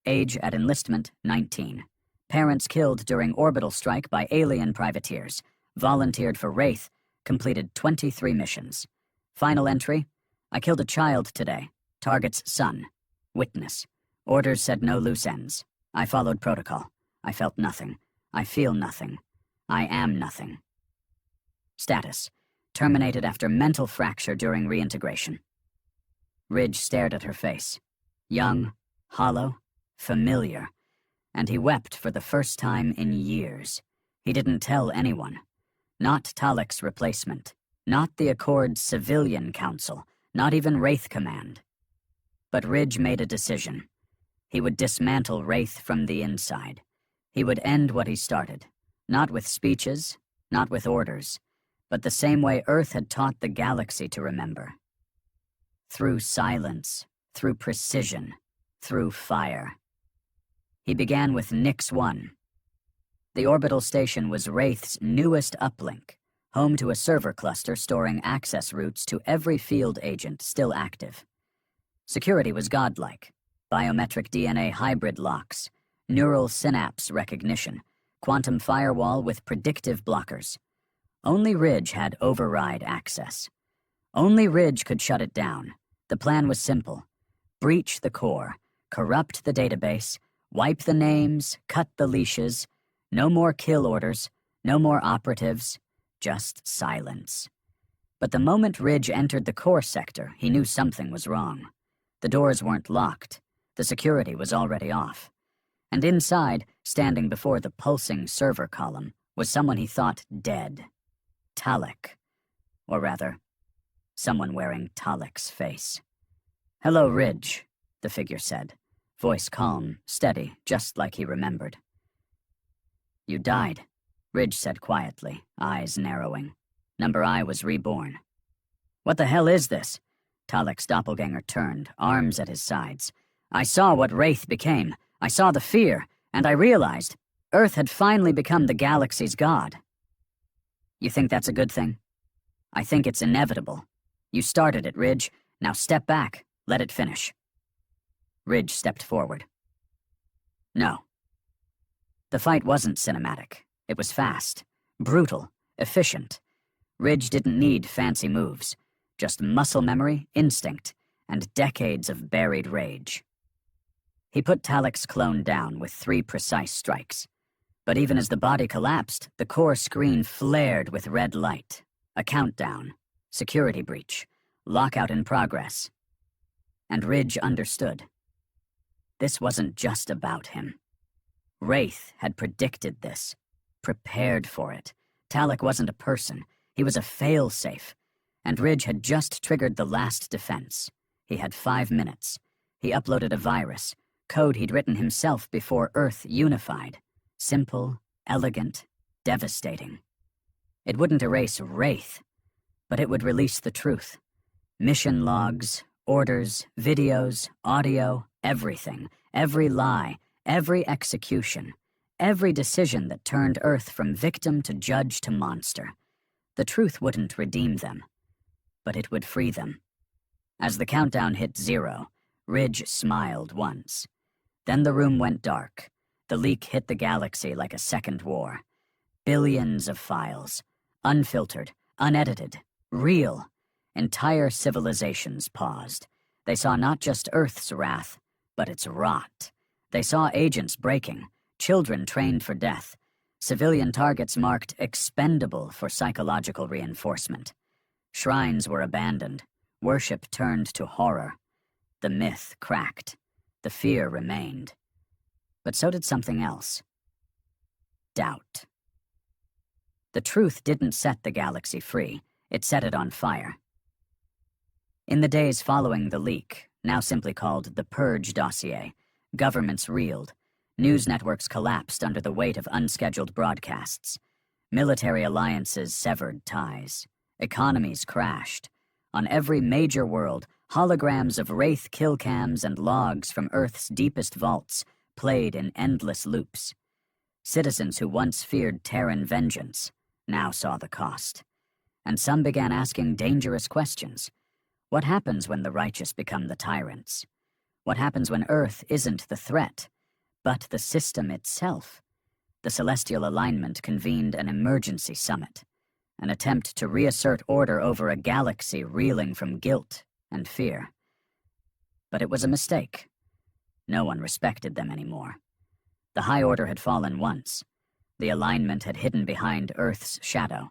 Age at enlistment, 19. Parents killed during orbital strike by alien privateers. Volunteered for Wraith. Completed 23 missions. Final entry, I killed a child today. Target's son. Witness. Orders said no loose ends. I followed protocol. I felt nothing. I feel nothing. I am nothing. Status. Terminated after mental fracture during reintegration. Ridge stared at her face. Young, hollow, familiar. And he wept for the first time in years. He didn't tell anyone. Not Talek's replacement. Not the Accord's civilian council. Not even Wraith Command. But Ridge made a decision. He would dismantle Wraith from the inside. He would end what he started. Not with speeches, not with orders, but the same way Earth had taught the galaxy to remember. Through silence, through precision, through fire. He began with Nix-1. The orbital station was Wraith's newest uplink, home to a server cluster storing access routes to every field agent still active. Security was godlike. Biometric DNA hybrid locks, neural synapse recognition, quantum firewall with predictive blockers. Only Ridge had override access. Only Ridge could shut it down. The plan was simple. Breach the core, corrupt the database, wipe the names, cut the leashes. No more kill orders, no more operatives, just silence. But the moment Ridge entered the core sector, he knew something was wrong. The doors weren't locked. The security was already off. And inside, standing before the pulsing server column, was someone he thought dead. Talek. Or rather, someone wearing Talek's face. "Hello, Ridge," the figure said, voice calm, steady, just like he remembered. "You died," Ridge said quietly, eyes narrowing. Number I was reborn. "What the hell is this?" Talek's doppelganger turned, arms at his sides. "I saw what Wraith became. I saw the fear, and I realized Earth had finally become the galaxy's god." "You think that's a good thing?" "I think it's inevitable. You started it, Ridge. Now step back. Let it finish." Ridge stepped forward. "No." The fight wasn't cinematic. It was fast, brutal, efficient. Ridge didn't need fancy moves. Just muscle memory, instinct, and decades of buried rage. He put Talek's clone down with 3 precise strikes. But even as the body collapsed, the core screen flared with red light. A countdown. Security breach. Lockout in progress. And Ridge understood. This wasn't just about him. Wraith had predicted this. Prepared for it. Talek wasn't a person. He was a fail-safe. And Ridge had just triggered the last defense. He had 5 minutes. He uploaded a virus, code he'd written himself before Earth unified. Simple, elegant, devastating. It wouldn't erase Wraith, but it would release the truth. Mission logs, orders, videos, audio, everything. Every lie, every execution. Every decision that turned Earth from victim to judge to monster. The truth wouldn't redeem them, but it would free them. As the countdown hit 0, Ridge smiled once. Then the room went dark. The leak hit the galaxy like a second war. Billions of files. Unfiltered, unedited, real. Entire civilizations paused. They saw not just Earth's wrath, but its rot. They saw agents breaking, children trained for death, civilian targets marked expendable for psychological reinforcement. Shrines were abandoned, worship turned to horror. The myth cracked, the fear remained. But so did something else. Doubt. The truth didn't set the galaxy free, it set it on fire. In the days following the leak, now simply called the Purge dossier, governments reeled, news networks collapsed under the weight of unscheduled broadcasts, military alliances severed ties, economies crashed. On every major world, holograms of Wraith killcams and logs from Earth's deepest vaults played in endless loops. Citizens who once feared Terran vengeance now saw the cost. And some began asking dangerous questions. What happens when the righteous become the tyrants? What happens when Earth isn't the threat, but the system itself? The Celestial Alignment convened an emergency summit, an attempt to reassert order over a galaxy reeling from guilt and fear. But it was a mistake. No one respected them anymore. The High Order had fallen once. The Alignment had hidden behind Earth's shadow.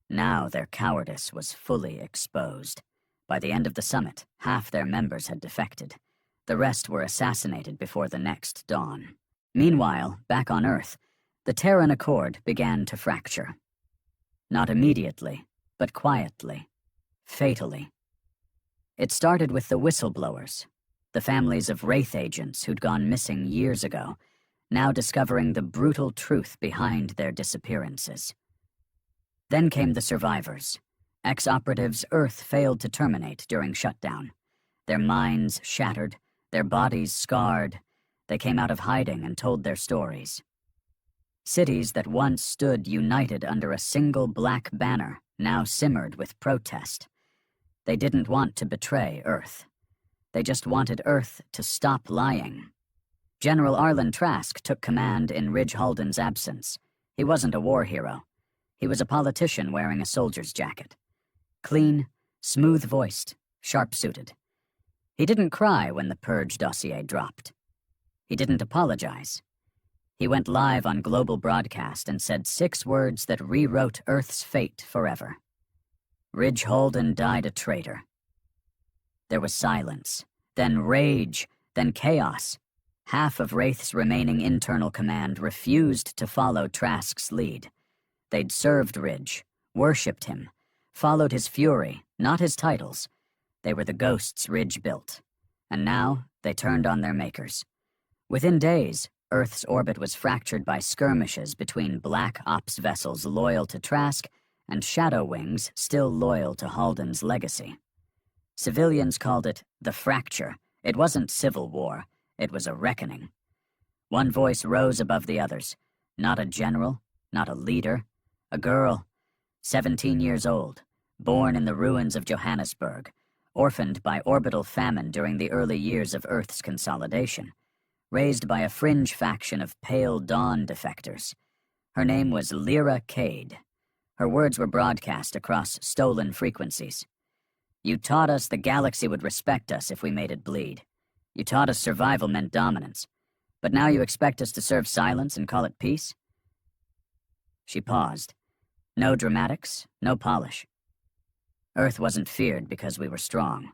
Now their cowardice was fully exposed. By the end of the summit, half their members had defected. The rest were assassinated before the next dawn. Meanwhile, back on Earth, the Terran Accord began to fracture. Not immediately, but quietly, fatally. It started with the whistleblowers, the families of Wraith agents who'd gone missing years ago, now discovering the brutal truth behind their disappearances. Then came the survivors, ex-operatives Earth failed to terminate during shutdown. Their minds shattered, their bodies scarred. They came out of hiding and told their stories. Cities that once stood united under a single black banner now simmered with protest. They didn't want to betray Earth. They just wanted Earth to stop lying. General Arlen Trask took command in Ridge Halden's absence. He wasn't a war hero. He was a politician wearing a soldier's jacket. Clean, smooth-voiced, sharp-suited. He didn't cry when the Purge dossier dropped. He didn't apologize. He went live on global broadcast and said 6 words that rewrote Earth's fate forever. Ridge Holden died a traitor. There was silence, then rage, then chaos. Half of Wraith's remaining internal command refused to follow Trask's lead. They'd served Ridge, worshipped him, followed his fury, not his titles. They were the ghosts Ridge built, and now they turned on their makers. Within days, Earth's orbit was fractured by skirmishes between Black Ops vessels loyal to Trask and Shadow Wings still loyal to Halden's legacy. Civilians called it the fracture. It wasn't civil war. It was a reckoning. One voice rose above the others. Not a general, not a leader. A girl, 17 years old, born in the ruins of Johannesburg, orphaned by orbital famine during the early years of Earth's consolidation, raised by a fringe faction of Pale Dawn defectors. Her name was Lyra Cade. Her words were broadcast across stolen frequencies. You taught us the galaxy would respect us if we made it bleed. You taught us survival meant dominance. But now you expect us to serve silence and call it peace? She paused. No dramatics, no polish. Earth wasn't feared because we were strong.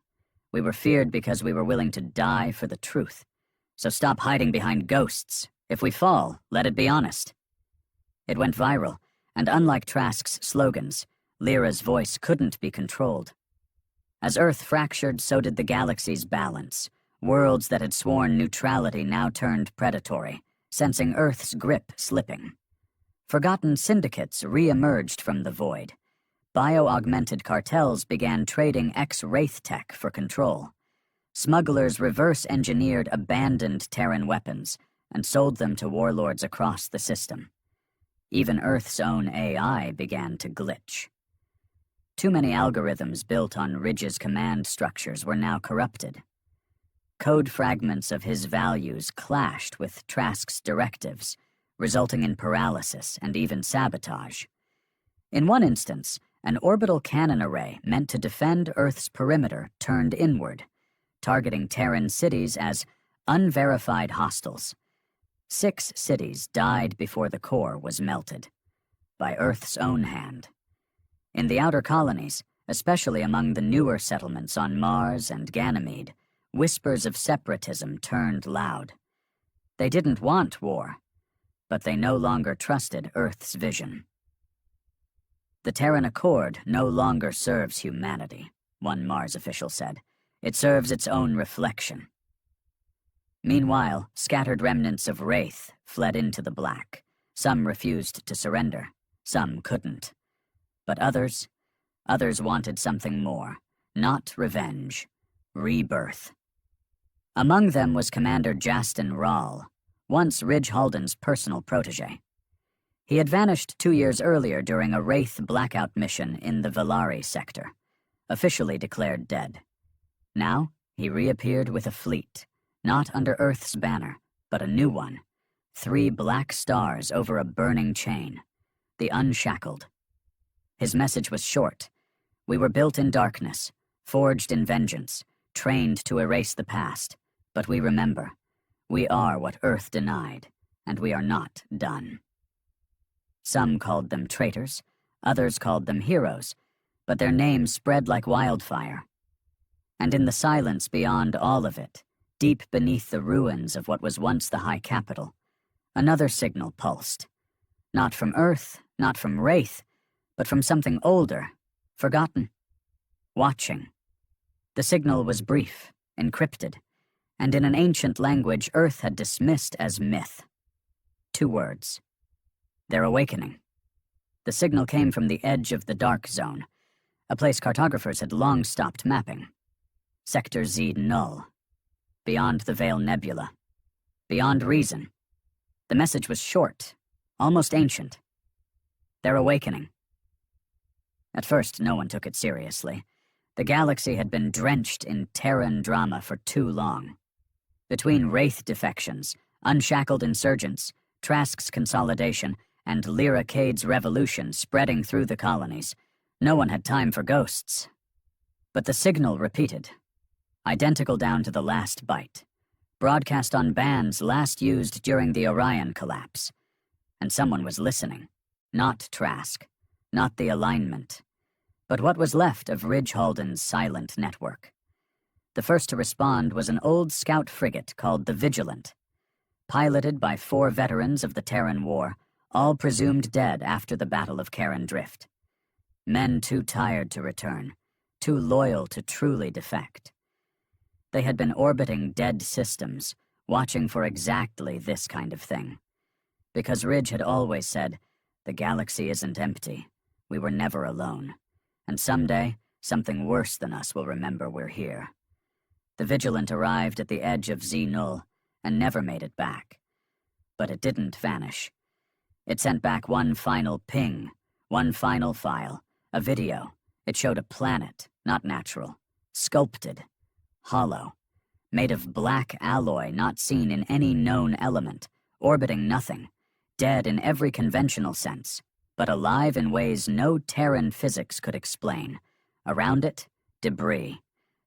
We were feared because we were willing to die for the truth. So stop hiding behind ghosts. If we fall, let it be honest. It went viral, and unlike Trask's slogans, Lyra's voice couldn't be controlled. As Earth fractured, so did the galaxy's balance. Worlds that had sworn neutrality now turned predatory, sensing Earth's grip slipping. Forgotten syndicates re-emerged from the void. Bio-augmented cartels began trading ex-Wraith tech for control. Smugglers reverse-engineered abandoned Terran weapons and sold them to warlords across the system. Even Earth's own AI began to glitch. Too many algorithms built on Ridge's command structures were now corrupted. Code fragments of his values clashed with Trask's directives, resulting in paralysis and even sabotage. In one instance, an orbital cannon array meant to defend Earth's perimeter turned inward, targeting Terran cities as unverified hostiles. 6 cities died before the core was melted, by Earth's own hand. In the outer colonies, especially among the newer settlements on Mars and Ganymede, whispers of separatism turned loud. They didn't want war, but they no longer trusted Earth's vision. The Terran Accord no longer serves humanity. one Mars official said. It serves its own reflection. Meanwhile, scattered remnants of Wraith fled into the black. Some refused to surrender. Some couldn't. But others wanted something more. Not revenge. Rebirth. Among them was Commander Jastin Rahl, once Ridge Halden's personal protege. He had vanished 2 years earlier during a Wraith blackout mission in the Velari sector, officially declared dead. Now, he reappeared with a fleet, not under Earth's banner, but a new one. 3 black stars over a burning chain. The Unshackled. His message was short. We were built in darkness, forged in vengeance, trained to erase the past. But we remember. We are what Earth denied, and we are not done. Some called them traitors, others called them heroes, but their names spread like wildfire. And in the silence beyond all of it, deep beneath the ruins of what was once the High Capital, another signal pulsed. Not from Earth, not from Wraith, but from something older, forgotten, watching. The signal was brief, encrypted, and in an ancient language Earth had dismissed as myth. 2 words. Their awakening. The signal came from the edge of the Dark Zone, a place cartographers had long stopped mapping. Sector Z Null. Beyond the Veil Nebula. Beyond reason. The message was short, almost ancient. Their awakening. At first, no one took it seriously. The galaxy had been drenched in Terran drama for too long. Between Wraith defections, Unshackled insurgents, Trask's consolidation, and Lyra Cade's revolution spreading through the colonies, no one had time for ghosts. But the signal repeated, identical down to the last byte, broadcast on bands last used during the Orion collapse. And someone was listening. Not Trask, not the alignment, but what was left of Ridge Halden's silent network. The first to respond was an old scout frigate called the Vigilant, piloted by 4 veterans of the Terran War, all presumed dead after the Battle of Karen Drift. Men too tired to return, too loyal to truly defect. They had been orbiting dead systems, watching for exactly this kind of thing. Because Ridge had always said, the galaxy isn't empty, we were never alone, and someday, something worse than us will remember we're here. The Vigilant arrived at the edge of Z Null and never made it back. But it didn't vanish. It sent back one final ping, one final file, a video. It showed a planet, not natural, sculpted, hollow, made of black alloy not seen in any known element, orbiting nothing, dead in every conventional sense, but alive in ways no Terran physics could explain. Around it, debris.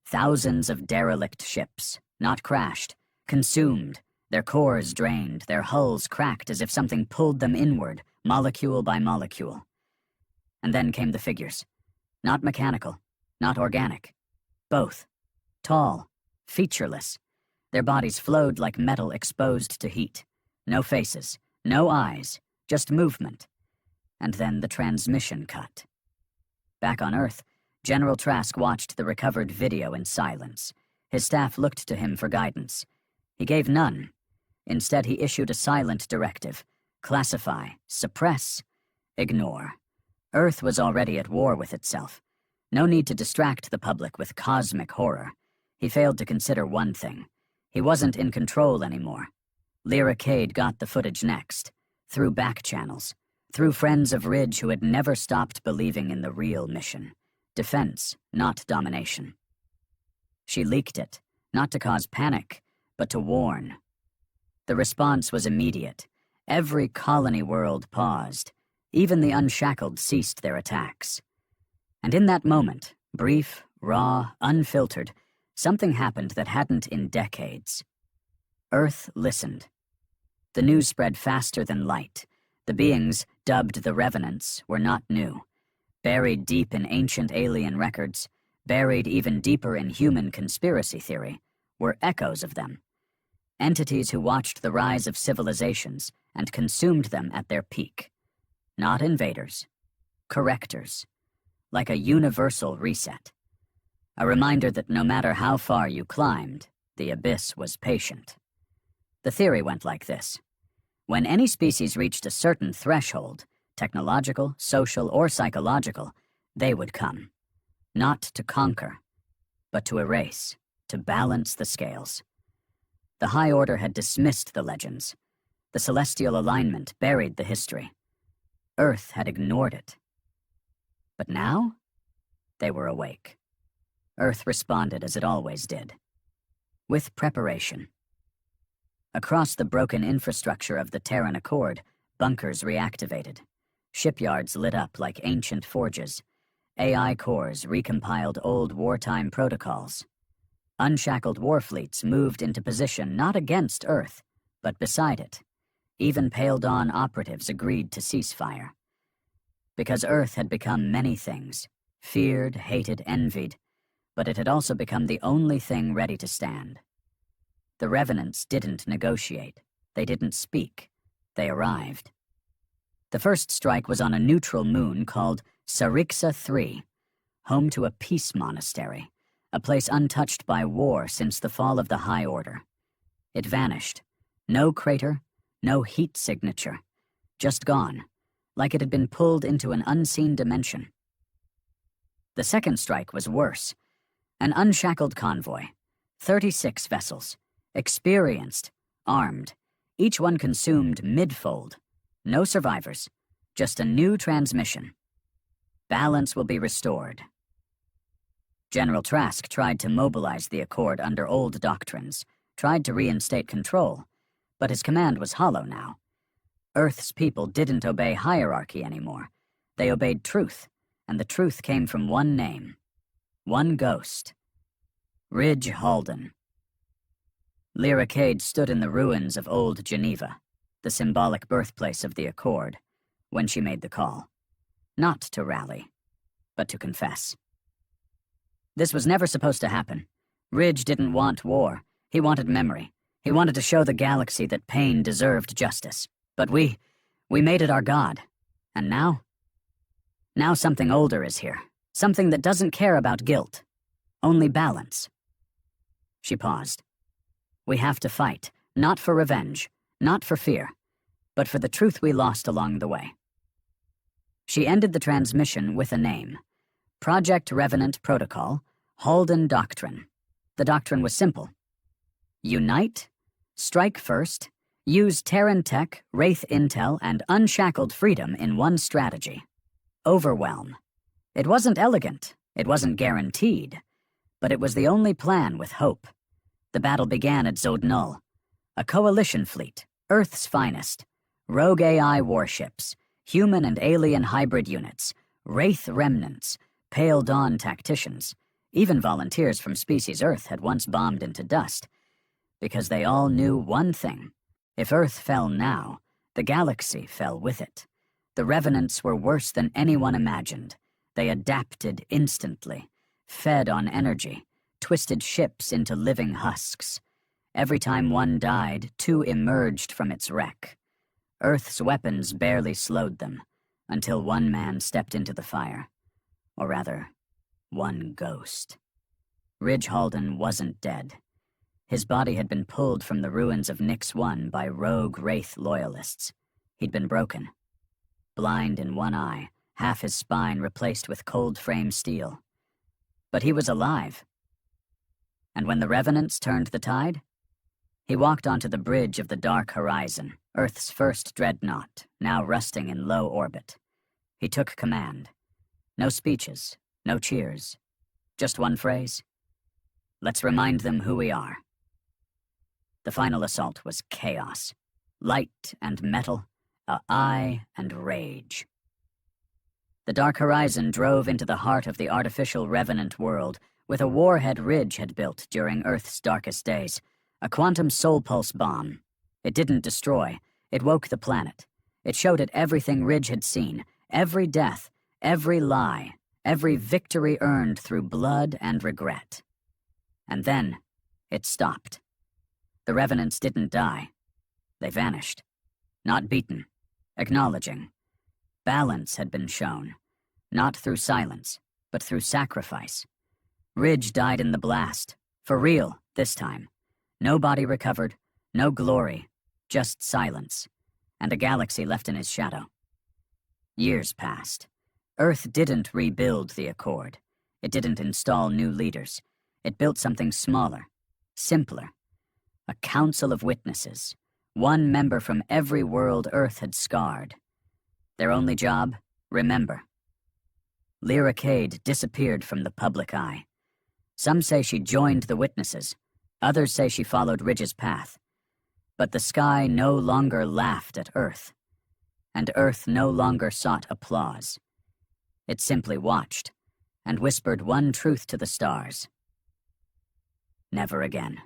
Thousands of derelict ships, not crashed, consumed, their cores drained, their hulls cracked as if something pulled them inward, molecule by molecule. And then came the figures. Not mechanical, not organic. Both. Tall, featureless. Their bodies flowed like metal exposed to heat. No faces, no eyes, just movement. And then the transmission cut. Back on Earth, General Trask watched the recovered video in silence. His staff looked to him for guidance. He gave none. Instead, he issued a silent directive. Classify, suppress, ignore. Earth was already at war with itself. No need to distract the public with cosmic horror. He failed to consider one thing. He wasn't in control anymore. Lyra Cade got the footage next, through back channels, through friends of Ridge who had never stopped believing in the real mission. Defense, not domination. She leaked it, not to cause panic, but to warn. The response was immediate. Every colony world paused. Even the Unshackled ceased their attacks. And in that moment, brief, raw, unfiltered, something happened that hadn't in decades. Earth listened. The news spread faster than light. The beings, dubbed the Revenants, were not new. Buried deep in ancient alien records, buried even deeper in human conspiracy theory, were echoes of them. Entities who watched the rise of civilizations and consumed them at their peak. Not invaders, correctors, like a universal reset. A reminder that no matter how far you climbed, the abyss was patient. The theory went like this. When any species reached a certain threshold, technological, social, or psychological, they would come. Not to conquer, but to erase, to balance the scales. The High Order had dismissed the legends. The celestial alignment buried the history. Earth had ignored it. But now, they were awake. Earth responded as it always did, with preparation. Across the broken infrastructure of the Terran Accord, bunkers reactivated. Shipyards lit up like ancient forges. AI cores recompiled old wartime protocols. Unshackled warfleets moved into position not against Earth, but beside it. Even Pale Dawn operatives agreed to ceasefire. Because Earth had become many things, feared, hated, envied, but it had also become the only thing ready to stand. The Revenants didn't negotiate. They didn't speak. They arrived. The first strike was on a neutral moon called Sarixa III, home to a peace monastery, a place untouched by war since the fall of the High Order. It vanished. No crater, no heat signature. Just gone, like it had been pulled into an unseen dimension. The second strike was worse. An unshackled convoy, 36 vessels, experienced, armed, each one consumed mid-fold. No survivors, just a new transmission. Balance will be restored. General Trask tried to mobilize the Accord under old doctrines, tried to reinstate control, but his command was hollow now. Earth's people didn't obey hierarchy anymore. They obeyed truth, and the truth came from one name. One ghost. Ridge Halden. Lyra Cade stood in the ruins of old Geneva, the symbolic birthplace of the Accord, when she made the call. Not to rally, but to confess. This was never supposed to happen. Ridge didn't want war. He wanted memory. He wanted to show the galaxy that pain deserved justice. But we made it our god. And now? Now something older is here. Something that doesn't care about guilt. Only balance. She paused. We have to fight, not for revenge, not for fear, but for the truth we lost along the way. She ended the transmission with a name. Project Revenant Protocol, Halden Doctrine. The doctrine was simple. Unite, strike first, use Terran tech, Wraith intel, and unshackled freedom in one strategy. Overwhelm. It wasn't elegant, it wasn't guaranteed, but it was the only plan with hope. The battle began at Zodnul. A coalition fleet, Earth's finest. Rogue AI warships, human and alien hybrid units, Wraith remnants, Pale Dawn tacticians. Even volunteers from Species Earth had once bombed into dust. Because they all knew one thing. If Earth fell now, the galaxy fell with it. The Revenants were worse than anyone imagined. They adapted instantly, fed on energy, twisted ships into living husks. Every time one died, two emerged from its wreck. Earth's weapons barely slowed them, until one man stepped into the fire. Or rather, one ghost. Ridge Halden wasn't dead. His body had been pulled from the ruins of Nix 1 by rogue Wraith loyalists. He'd been broken. Blind in one eye, half his spine replaced with cold-frame steel. But he was alive. And when the Revenants turned the tide, he walked onto the bridge of the Dark Horizon, Earth's first dreadnought, now rusting in low orbit. He took command. No speeches, no cheers. Just one phrase. Let's remind them who we are. The final assault was chaos. Light and metal, eye and rage. The Dark Horizon drove into the heart of the artificial Revenant world with a warhead Ridge had built during Earth's darkest days. A quantum soul pulse bomb. It didn't destroy. It woke the planet. It showed it everything Ridge had seen, every death, every lie, every victory earned through blood and regret. And then, it stopped. The Revenants didn't die. They vanished. Not beaten. Acknowledging. Balance had been shown. Not through silence, but through sacrifice. Ridge died in the blast. For real, this time. No body recovered, no glory, just silence, and a galaxy left in his shadow. Years passed. Earth didn't rebuild the Accord. It didn't install new leaders. It built something smaller, simpler. A council of witnesses. One member from every world Earth had scarred. Their only job? Remember. Lyra Cade disappeared from the public eye. Some say she joined the witnesses. Others say she followed Ridge's path. But the sky no longer laughed at Earth. And Earth no longer sought applause. It simply watched and whispered one truth to the stars. Never again.